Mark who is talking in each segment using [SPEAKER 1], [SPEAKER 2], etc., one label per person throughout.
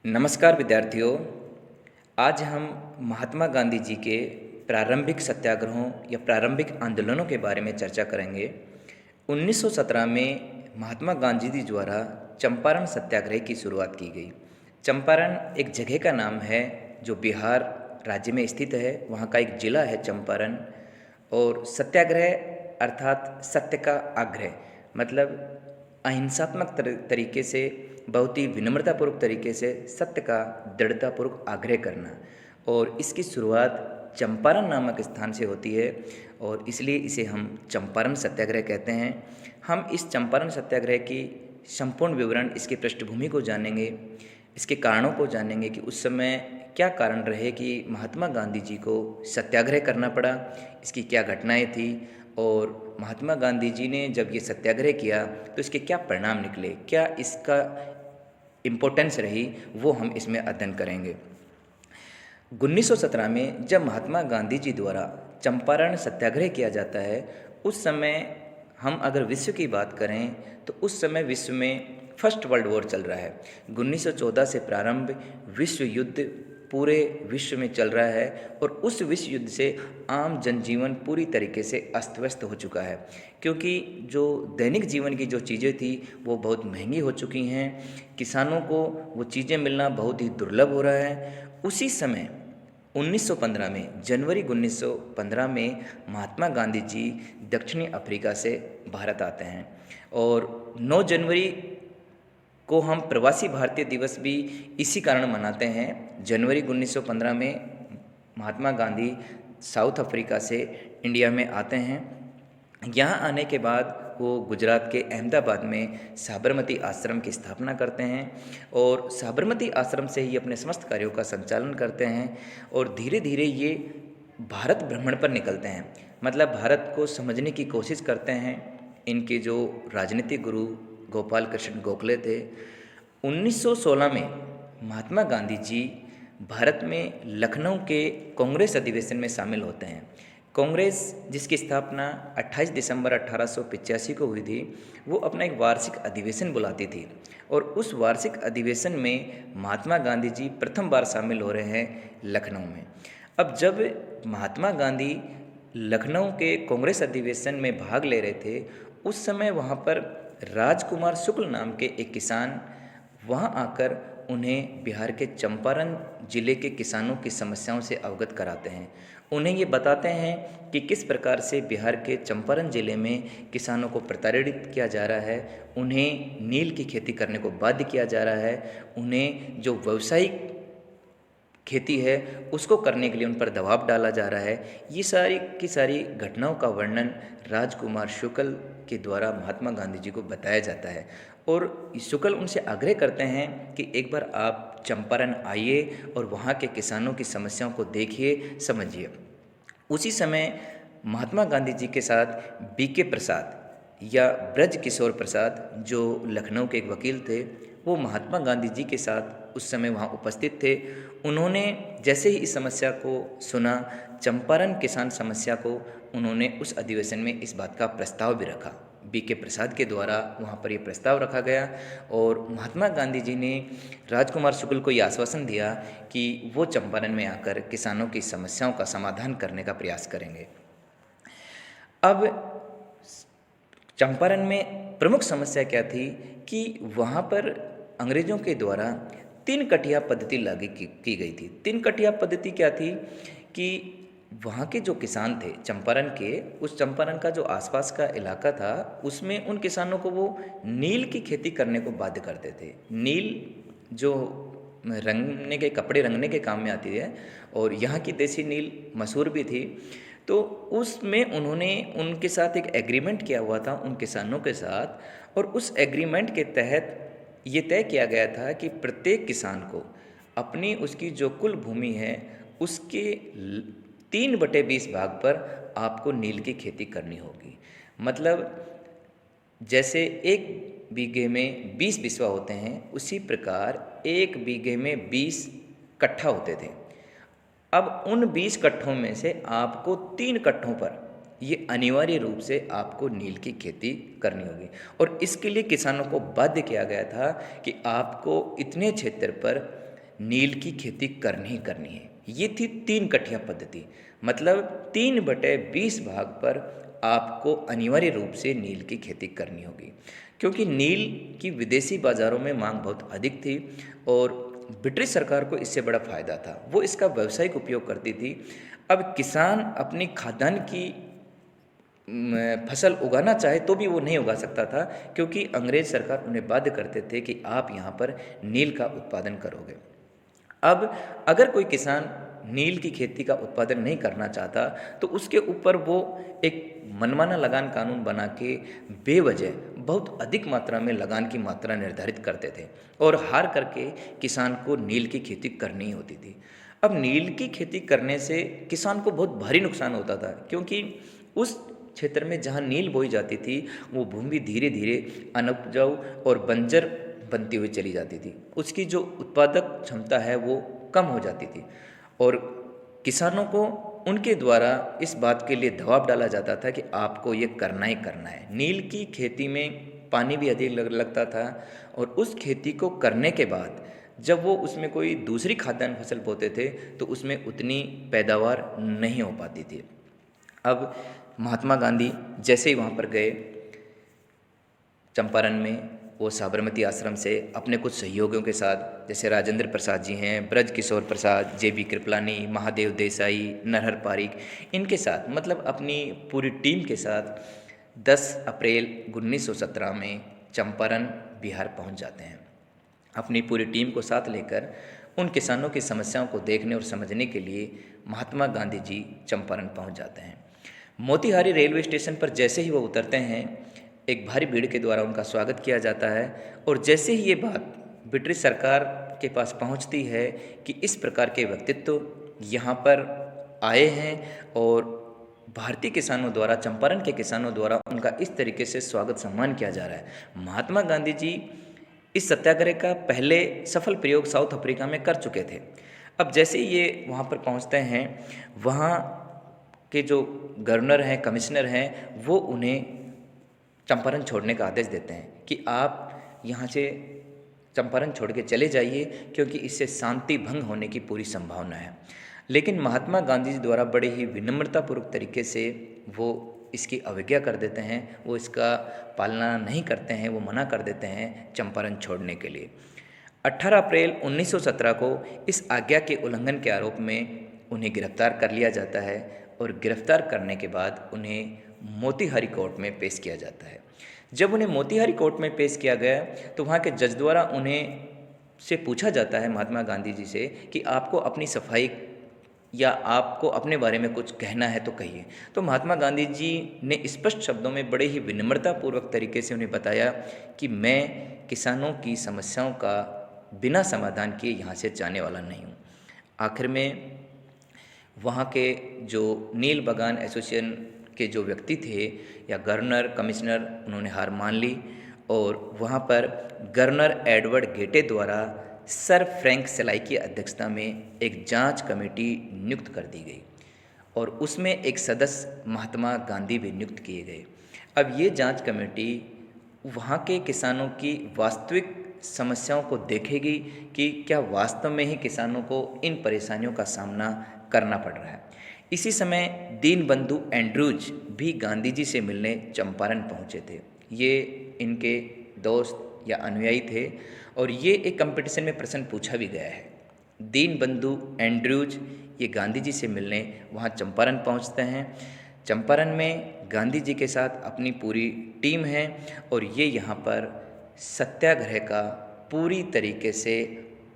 [SPEAKER 1] नमस्कार विद्यार्थियों। आज हम महात्मा गांधी जी के प्रारंभिक सत्याग्रहों या प्रारंभिक आंदोलनों के बारे में चर्चा करेंगे। 1917 में महात्मा गांधी जी द्वारा चंपारण सत्याग्रह की शुरुआत की गई। चंपारण एक जगह का नाम है जो बिहार राज्य में स्थित है। वहाँ का एक जिला है चंपारण। और सत्याग्रह अर्थात सत्य का आग्रह, मतलब अहिंसात्मक तरीके से, बहुत ही विनम्रतापूर्वक तरीके से सत्य का दृढ़तापूर्वक आग्रह करना। और इसकी शुरुआत चंपारण नामक स्थान से होती है और इसलिए इसे हम चंपारण सत्याग्रह कहते हैं। हम इस चंपारण सत्याग्रह की संपूर्ण विवरण, इसकी पृष्ठभूमि को जानेंगे, इसके कारणों को जानेंगे कि उस समय क्या कारण रहे कि महात्मा गांधी जी को सत्याग्रह करना पड़ा, इसकी क्या घटनाएं थी और महात्मा गांधी जी ने जब ये सत्याग्रह किया तो इसके क्या परिणाम निकले, क्या इसका इम्पोर्टेंस रही, वो हम इसमें अध्ययन करेंगे। 1917 में जब महात्मा गांधी जी द्वारा चंपारण सत्याग्रह किया जाता है, उस समय हम अगर विश्व की बात करें तो उस समय विश्व में फर्स्ट वर्ल्ड वॉर चल रहा है। 1914 से प्रारंभ विश्व युद्ध पूरे विश्व में चल रहा है और उस विश्व युद्ध से आम जनजीवन पूरी तरीके से अस्त व्यस्त हो चुका है, क्योंकि जो दैनिक जीवन की जो चीज़ें थी वो बहुत महंगी हो चुकी हैं। किसानों को वो चीज़ें मिलना बहुत ही दुर्लभ हो रहा है। उसी समय 1915 में, जनवरी 1915 में महात्मा गांधी जी दक्षिणी अफ्रीका से भारत आते हैं और 9 जनवरी को हम प्रवासी भारतीय दिवस भी इसी कारण मनाते हैं। जनवरी 1915 में महात्मा गांधी साउथ अफ्रीका से इंडिया में आते हैं। यहाँ आने के बाद वो गुजरात के अहमदाबाद में साबरमती आश्रम की स्थापना करते हैं और साबरमती आश्रम से ही अपने समस्त कार्यों का संचालन करते हैं और धीरे धीरे ये भारत भ्रमण पर निकलते हैं, मतलब भारत को समझने की कोशिश करते हैं। इनके जो राजनीतिक गुरु गोपाल कृष्ण गोखले थे। 1916 में महात्मा गांधी जी भारत में लखनऊ के कांग्रेस अधिवेशन में शामिल होते हैं। कांग्रेस, जिसकी स्थापना 28 दिसंबर 1885 को हुई थी, वो अपना एक वार्षिक अधिवेशन बुलाती थी और उस वार्षिक अधिवेशन में महात्मा गांधी जी प्रथम बार शामिल हो रहे हैं लखनऊ में। अब जब महात्मा गांधी लखनऊ के कांग्रेस अधिवेशन में भाग ले रहे थे, उस समय वहाँ पर राजकुमार शुक्ल नाम के एक किसान वहाँ आकर उन्हें बिहार के चंपारण जिले के किसानों की समस्याओं से अवगत कराते हैं। उन्हें ये बताते हैं कि किस प्रकार से बिहार के चंपारण जिले में किसानों को प्रताड़ित किया जा रहा है, उन्हें नील की खेती करने को बाध्य किया जा रहा है, उन्हें जो व्यावसायिक खेती है उसको करने के लिए उन पर दबाव डाला जा रहा है। ये सारी की सारी घटनाओं का वर्णन राजकुमार शुक्ल के द्वारा महात्मा गांधी जी को बताया जाता है और शुक्ल उनसे आग्रह करते हैं कि एक बार आप चंपारण आइए और वहाँ के किसानों की समस्याओं को देखिए, समझिए। उसी समय महात्मा गांधी जी के साथ बीके प्रसाद या ब्रज किशोर प्रसाद, जो लखनऊ के एक वकील थे, वो महात्मा गांधी जी के साथ उस समय वहाँ उपस्थित थे। उन्होंने जैसे ही इस समस्या को सुना, चंपारण किसान समस्या को, उन्होंने उस अधिवेशन में इस बात का प्रस्ताव भी रखा। बीके प्रसाद के द्वारा वहाँ पर ये प्रस्ताव रखा गया और महात्मा गांधी जी ने राजकुमार शुक्ल को ये आश्वासन दिया कि वो चंपारण में आकर किसानों की समस्याओं का समाधान करने का प्रयास करेंगे। अब चंपारण में प्रमुख समस्या क्या थी कि वहाँ पर अंग्रेज़ों के द्वारा 3 कटिया पद्धति लागू की गई थी। 3 कटिया पद्धति क्या थी कि वहाँ के जो किसान थे चंपारण के, उस चंपारण का जो आसपास का इलाका था, उसमें उन किसानों को वो नील की खेती करने को बाध्य करते थे। नील जो रंगने के, कपड़े रंगने के काम में आती है और यहाँ की देसी नील मशहूर भी थी। तो उसमें उन्होंने उनके साथ एक एग्रीमेंट किया हुआ था उन किसानों के साथ और उस एग्रीमेंट के तहत ये तय किया गया था कि प्रत्येक किसान को अपनी उसकी जो कुल भूमि है उसके 3/20 भाग पर आपको नील की खेती करनी होगी। मतलब जैसे 1 बीघे में 20 बिस्वा होते हैं, उसी प्रकार 1 बीघे में 20 कट्ठा होते थे। अब उन 20 कट्ठों में से आपको 3 कट्ठों पर ये अनिवार्य रूप से आपको नील की खेती करनी होगी और इसके लिए किसानों को बाध्य किया गया था कि आपको इतने क्षेत्र पर नील की खेती करनी ही करनी है। ये थी 3 कठिया पद्धति, मतलब 3/20 भाग पर आपको अनिवार्य रूप से नील की खेती करनी होगी, क्योंकि नील की विदेशी बाज़ारों में मांग बहुत अधिक थी और ब्रिटिश सरकार को इससे बड़ा फ़ायदा था। वो इसका व्यावसायिक उपयोग करती थी। अब किसान अपनी खाद्यान्न की फसल उगाना चाहे तो भी वो नहीं उगा सकता था, क्योंकि अंग्रेज़ सरकार उन्हें बाध्य करते थे कि आप यहाँ पर नील का उत्पादन करोगे। अब अगर कोई किसान नील की खेती का उत्पादन नहीं करना चाहता तो उसके ऊपर वो एक मनमाना लगान कानून बना के बेवजह बहुत अधिक मात्रा में लगान की मात्रा निर्धारित करते थे और हार करके किसान को नील की खेती करनी होती थी। अब नील की खेती करने से किसान को बहुत भारी नुकसान होता था, क्योंकि उस क्षेत्र में जहाँ नील बोई जाती थी वो भूमि धीरे धीरे अनउपजाऊ और बंजर बनती हुई चली जाती थी। उसकी जो उत्पादक क्षमता है वो कम हो जाती थी और किसानों को उनके द्वारा इस बात के लिए दबाव डाला जाता था कि आपको ये करना ही करना है। नील की खेती में पानी भी अधिक लगता था और उस खेती को करने के बाद जब वो उसमें कोई दूसरी खाद्यान्न फसल बोते थे तो उसमें उतनी पैदावार नहीं हो पाती थी। अब महात्मा गांधी जैसे ही वहाँ पर गए चंपारण में, वो साबरमती आश्रम से अपने कुछ सहयोगियों के साथ, जैसे राजेंद्र प्रसाद जी हैं, ब्रज किशोर प्रसाद, JB कृपलानी, महादेव देसाई, नरहर पारिक, इनके साथ मतलब अपनी पूरी टीम के साथ 10 अप्रैल 1917 में चंपारण बिहार पहुंच जाते हैं। अपनी पूरी टीम को साथ लेकर उन किसानों की समस्याओं को देखने और समझने के लिए महात्मा गांधी जी चंपारण पहुंच जाते हैं। मोतिहारी रेलवे स्टेशन पर जैसे ही वो उतरते हैं एक भारी भीड़ के द्वारा उनका स्वागत किया जाता है और जैसे ही ये बात ब्रिटिश सरकार के पास पहुंचती है कि इस प्रकार के व्यक्तित्व यहाँ पर आए हैं और भारतीय किसानों द्वारा, चंपारण के किसानों द्वारा उनका इस तरीके से स्वागत सम्मान किया जा रहा है। महात्मा गांधी जी इस सत्याग्रह का पहले सफल प्रयोग साउथ अफ्रीका में कर चुके थे। अब जैसे ही ये वहाँ पर पहुँचते हैं, वहाँ के जो गवर्नर हैं, कमिश्नर हैं, वो उन्हें चंपारण छोड़ने का आदेश देते हैं कि आप यहाँ से चंपारण छोड़ के चले जाइए, क्योंकि इससे शांति भंग होने की पूरी संभावना है। लेकिन महात्मा गांधी जी द्वारा बड़े ही विनम्रतापूर्वक तरीके से वो इसकी अवज्ञा कर देते हैं, वो इसका पालना नहीं करते हैं, वो मना कर देते हैं चंपारण छोड़ने के लिए। 18 अप्रैल 1917 को इस आज्ञा के उल्लंघन के आरोप में उन्हें गिरफ्तार कर लिया जाता है और गिरफ्तार करने के बाद उन्हें मोतिहारी कोर्ट में पेश किया जाता है। जब उन्हें मोतिहारी कोर्ट में पेश किया गया तो वहाँ के जज द्वारा उन्हें से पूछा जाता है महात्मा गांधी जी से कि आपको अपनी सफाई या आपको अपने बारे में कुछ कहना है तो कहिए। तो महात्मा गांधी जी ने स्पष्ट शब्दों में बड़े ही विनम्रतापूर्वक तरीके से उन्हें बताया कि मैं किसानों की समस्याओं का बिना समाधान किए यहाँ से जाने वाला नहीं हूँ। आखिर में वहाँ के जो नील बगान एसोसिएशन के जो व्यक्ति थे या गवर्नर, कमिश्नर, उन्होंने हार मान ली और वहाँ पर गवर्नर एडवर्ड गेटे द्वारा सर फ्रैंक स्लाई की अध्यक्षता में एक जांच कमेटी नियुक्त कर दी गई और उसमें एक सदस्य महात्मा गांधी भी नियुक्त किए गए। अब ये जांच कमेटी वहाँ के किसानों की वास्तविक समस्याओं को देखेगी कि क्या वास्तव में ही किसानों को इन परेशानियों का सामना करना पड़ रहा है। इसी समय दीनबंधु एंड्रूज भी गांधी जी से मिलने चंपारण पहुँचे थे। ये इनके दोस्त या अनुयायी थे और ये एक कंपटीशन में प्रश्न पूछा भी गया है। दीनबंधु एंड्रूज ये गांधी जी से मिलने वहाँ चंपारण पहुँचते हैं। चंपारण में गांधी जी के साथ अपनी पूरी टीम है और ये यहाँ पर सत्याग्रह का पूरी तरीके से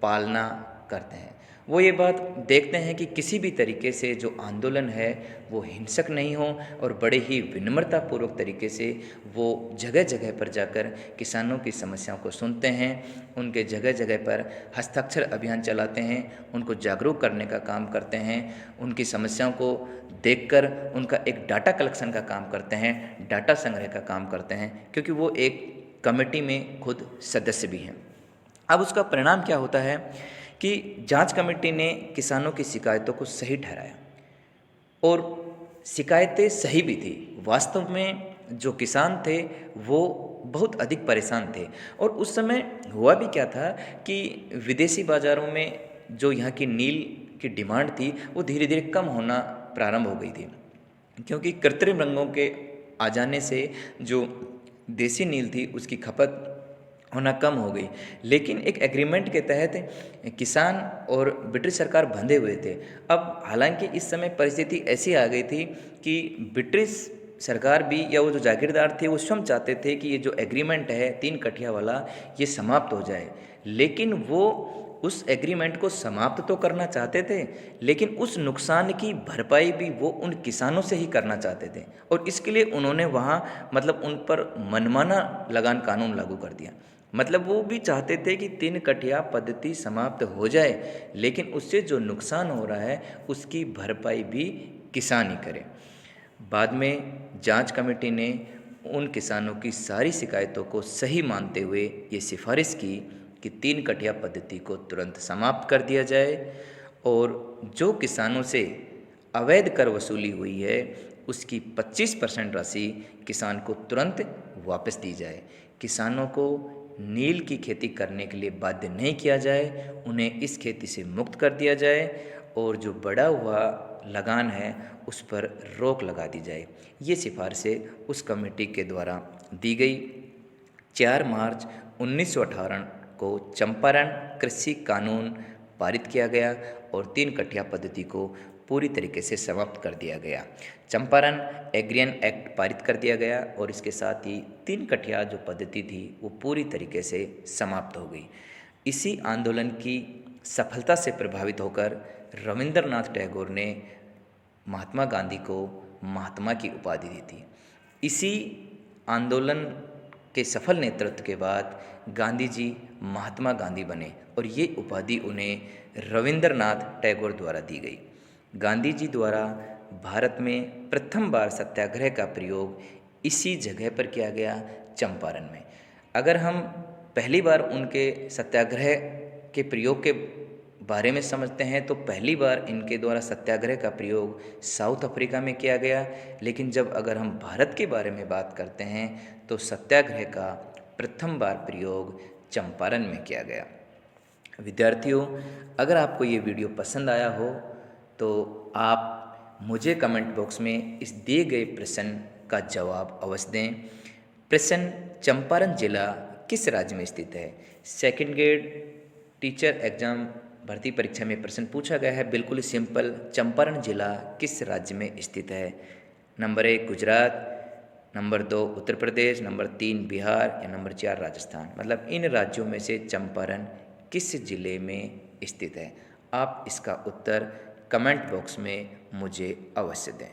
[SPEAKER 1] पालना करते हैं। वो ये बात देखते हैं कि किसी भी तरीके से जो आंदोलन है वो हिंसक नहीं हो और बड़े ही विनम्रतापूर्वक तरीके से वो जगह जगह पर जाकर किसानों की समस्याओं को सुनते हैं, उनके जगह जगह पर हस्ताक्षर अभियान चलाते हैं, उनको जागरूक करने का काम करते हैं, उनकी समस्याओं को देखकर उनका एक डाटा कलेक्शन का काम करते हैं, डाटा संग्रह का काम करते हैं, क्योंकि वो एक कमेटी में खुद सदस्य भी हैं। अब उसका परिणाम क्या होता है कि जांच कमेटी ने किसानों की शिकायतों को सही ठहराया और शिकायतें सही भी थी। वास्तव में जो किसान थे वो बहुत अधिक परेशान थे और उस समय हुआ भी क्या था कि विदेशी बाज़ारों में जो यहाँ की नील की डिमांड थी वो धीरे धीरे कम होना प्रारंभ हो गई थी, क्योंकि कृत्रिम रंगों के आ जाने से जो देसी नील थी उसकी खपत होना कम हो गई। लेकिन एक एग्रीमेंट के तहत किसान और ब्रिटिश सरकार बंधे हुए थे। अब हालांकि इस समय परिस्थिति ऐसी आ गई थी कि ब्रिटिश सरकार भी या वो जो जागीरदार थे वो स्वयं चाहते थे कि ये जो एग्रीमेंट है 3 कठिया वाला ये समाप्त हो जाए, लेकिन वो उस एग्रीमेंट को समाप्त तो करना चाहते थे, लेकिन उस नुकसान की भरपाई भी वो उन किसानों से ही करना चाहते थे। और इसके लिए उन्होंने वहाँ मतलब उन पर मनमाना लगान कानून लागू कर दिया। मतलब वो भी चाहते थे कि 3 कठिया पद्धति समाप्त हो जाए, लेकिन उससे जो नुकसान हो रहा है उसकी भरपाई भी किसान ही करे। बाद में जांच कमेटी ने उन किसानों की सारी शिकायतों को सही मानते हुए ये सिफारिश की कि 3 कठिया पद्धति को तुरंत समाप्त कर दिया जाए और जो किसानों से अवैध कर वसूली हुई है उसकी 25% राशि किसान को तुरंत वापस दी जाए। किसानों को नील की खेती करने के लिए बाध्य नहीं किया जाए, उन्हें इस खेती से मुक्त कर दिया जाए और जो बढ़ा हुआ लगान है उस पर रोक लगा दी जाए। ये सिफारिशें उस कमेटी के द्वारा दी गई। 4 मार्च 1918 को चंपारण कृषि कानून पारित किया गया और 3 कठिया पद्धति को पूरी तरीके से समाप्त कर दिया गया। चंपारण एग्रियन एक्ट पारित कर दिया गया और इसके साथ ही 3 कठिया जो पद्धति थी वो पूरी तरीके से समाप्त हो गई। इसी आंदोलन की सफलता से प्रभावित होकर रविंद्रनाथ टैगोर ने महात्मा गांधी को महात्मा की उपाधि दी थी। इसी आंदोलन के सफल नेतृत्व के बाद गांधी जी महात्मा गांधी बने और ये उपाधि उन्हें रविंद्रनाथ टैगोर द्वारा दी गई। गांधी जी द्वारा भारत में प्रथम बार सत्याग्रह का प्रयोग इसी जगह पर किया गया, चंपारण में। अगर हम पहली बार उनके सत्याग्रह के प्रयोग के बारे में समझते हैं तो पहली बार इनके द्वारा सत्याग्रह का प्रयोग साउथ अफ्रीका में किया गया, लेकिन जब अगर हम भारत के बारे में बात करते हैं तो सत्याग्रह का प्रथम बार प्रयोग चंपारण में किया गया। विद्यार्थियों, अगर आपको ये वीडियो पसंद आया हो तो आप मुझे कमेंट बॉक्स में इस दिए गए प्रश्न का जवाब अवश्य दें। प्रश्न: चंपारण जिला किस राज्य में स्थित है? सेकंड ग्रेड टीचर एग्जाम भर्ती परीक्षा में प्रश्न पूछा गया है, बिल्कुल सिंपल। चंपारण जिला किस राज्य में स्थित है? Number 1 Gujarat, number 2 Uttar Pradesh, number 3 Bihar या नंबर 4 राजस्थान। मतलब इन राज्यों में से चंपारण किस जिले में स्थित है? आप इसका उत्तर कमेंट बॉक्स में मुझे अवश्य दें।